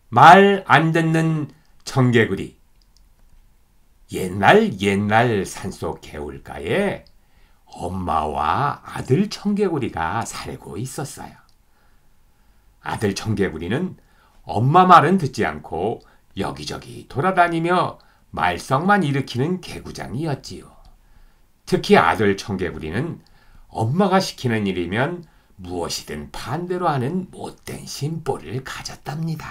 말 안 듣는 청개구리. 옛날 산속 개울가에 엄마와 아들 청개구리가 살고 있었어요. 아들 청개구리는 엄마 말은 듣지 않고 여기저기 돌아다니며 말썽만 일으키는 개구장이었지요. 특히 아들 청개구리는 엄마가 시키는 일이면 무엇이든 반대로 하는 못된 심보를 가졌답니다.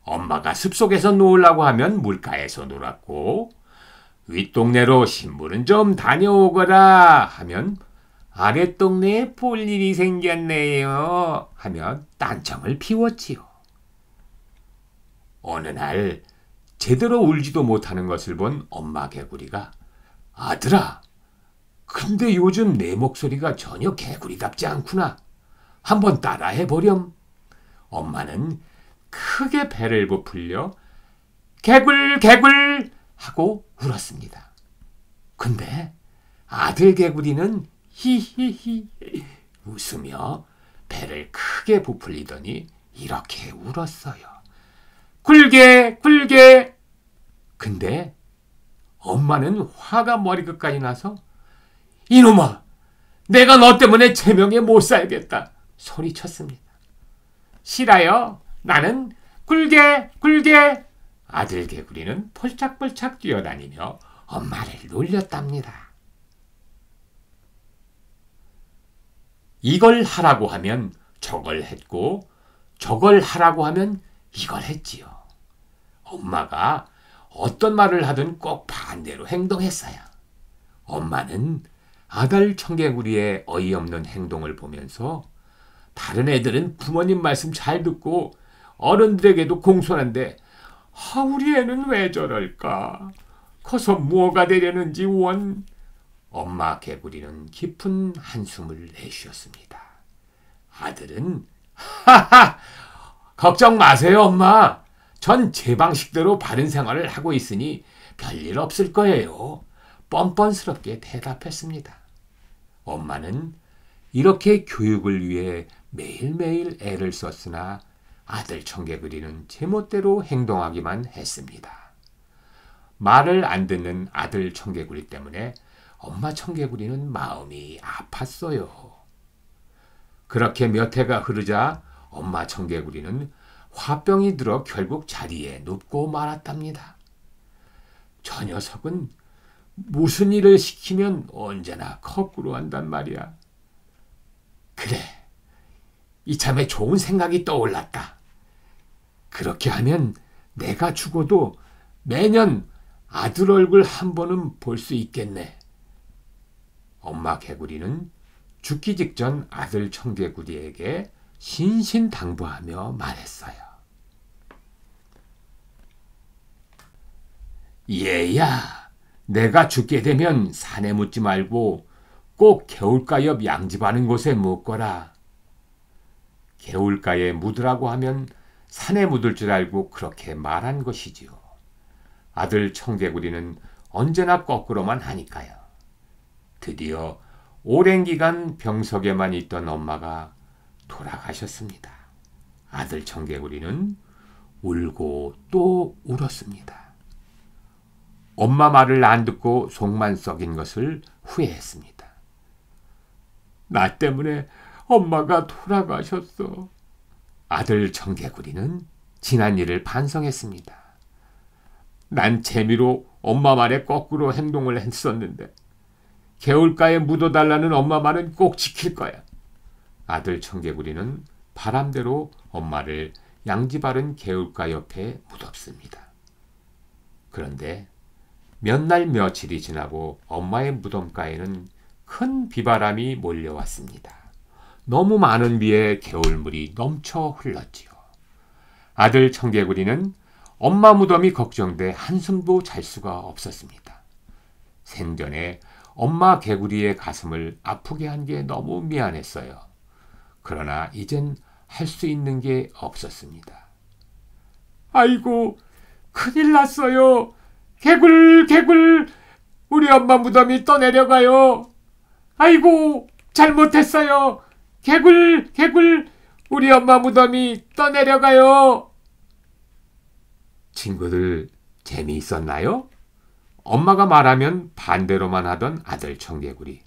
엄마가 숲속에서 놀라고 하면 물가에서 놀았고, 윗동네로 신부는 좀 다녀오거라 하면 아랫동네에 볼 일이 생겼네요 하며 딴청을 피웠지요. 어느 날 제대로 울지도 못하는 것을 본 엄마 개구리가 아들아, 근데 요즘 내 목소리가 전혀 개구리답지 않구나. 한번 따라해보렴. 엄마는 크게 배를 부풀려 개굴 개굴 하고 울었습니다. 근데 아들 개구리는 히히히 웃으며 배를 크게 부풀리더니 이렇게 울었어요. 굴게 굴게. 근데 엄마는 화가 머리끝까지 나서 이놈아, 내가 너 때문에 제명에 못 살겠다 소리쳤습니다. 싫어요. 나는 굴게 굴게. 아들 개구리는 폴짝폴짝 뛰어다니며 엄마를 놀렸답니다. 이걸 하라고 하면 저걸 했고 저걸 하라고 하면 이걸 했지요. 엄마가 어떤 말을 하든 꼭 반대로 행동했어요. 엄마는 아들 청개구리의 어이없는 행동을 보면서 다른 애들은 부모님 말씀 잘 듣고 어른들에게도 공손한데 우리 애는 왜 저럴까? 커서 무엇가 되려는지 원. 엄마 개구리는 깊은 한숨을 내쉬었습니다. 아들은 하하, 걱정 마세요 엄마. 전 제 방식대로 바른 생활을 하고 있으니 별일 없을 거예요. 뻔뻔스럽게 대답했습니다. 엄마는 이렇게 교육을 위해 매일매일 애를 썼으나 아들 청개구리는 제멋대로 행동하기만 했습니다. 말을 안 듣는 아들 청개구리 때문에 엄마 청개구리는 마음이 아팠어요. 그렇게 몇 해가 흐르자 엄마 청개구리는 화병이 들어 결국 자리에 눕고 말았답니다. 저 녀석은 무슨 일을 시키면 언제나 거꾸로 한단 말이야. 그래, 이참에 좋은 생각이 떠올랐다. 그렇게 하면 내가 죽어도 매년 아들 얼굴 한 번은 볼 수 있겠네. 엄마 개구리는 죽기 직전 아들 청개구리에게 신신당부하며 말했어요. 얘야, 내가 죽게 되면 산에 묻지 말고 꼭 개울가 옆 양집하는 곳에 묻거라. 개울가에 묻으라고 하면 산에 묻을 줄 알고 그렇게 말한 것이지요. 아들 청개구리는 언제나 거꾸로만 하니까요. 드디어 오랜 기간 병석에만 있던 엄마가 돌아가셨습니다. 아들 청개구리는 울고 또 울었습니다. 엄마 말을 안 듣고 속만 썩인 것을 후회했습니다. 나 때문에 엄마가 돌아가셨어. 아들 청개구리는 지난 일을 반성했습니다. 난 재미로 엄마 말에 거꾸로 행동을 했었는데 개울가에 묻어달라는 엄마 말은 꼭 지킬 거야. 아들 청개구리는 바람대로 엄마를 양지 바른 개울가 옆에 묻었습니다. 그런데 몇 날 며칠이 지나고 엄마의 무덤가에는 큰 비바람이 몰려왔습니다. 너무 많은 비에 개울물이 넘쳐 흘렀지요. 아들 청개구리는 엄마 무덤이 걱정돼 한숨도 잘 수가 없었습니다. 생전에 엄마 개구리의 가슴을 아프게 한 게 너무 미안했어요. 그러나 이젠 할 수 있는 게 없었습니다. 아이고, 큰일 났어요. 개굴 개굴, 우리 엄마 무덤이 떠내려가요. 아이고, 잘못했어요. 개굴, 개굴, 우리 엄마 무덤이 떠내려가요. 친구들, 재미있었나요? 엄마가 말하면 반대로만 하던 아들 청개구리.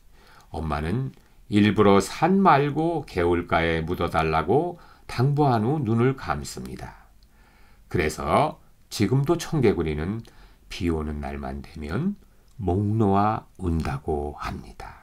엄마는 일부러 산 말고 개울가에 묻어달라고 당부한 후 눈을 감습니다. 그래서 지금도 청개구리는 비 오는 날만 되면 목 놓아 운다고 합니다.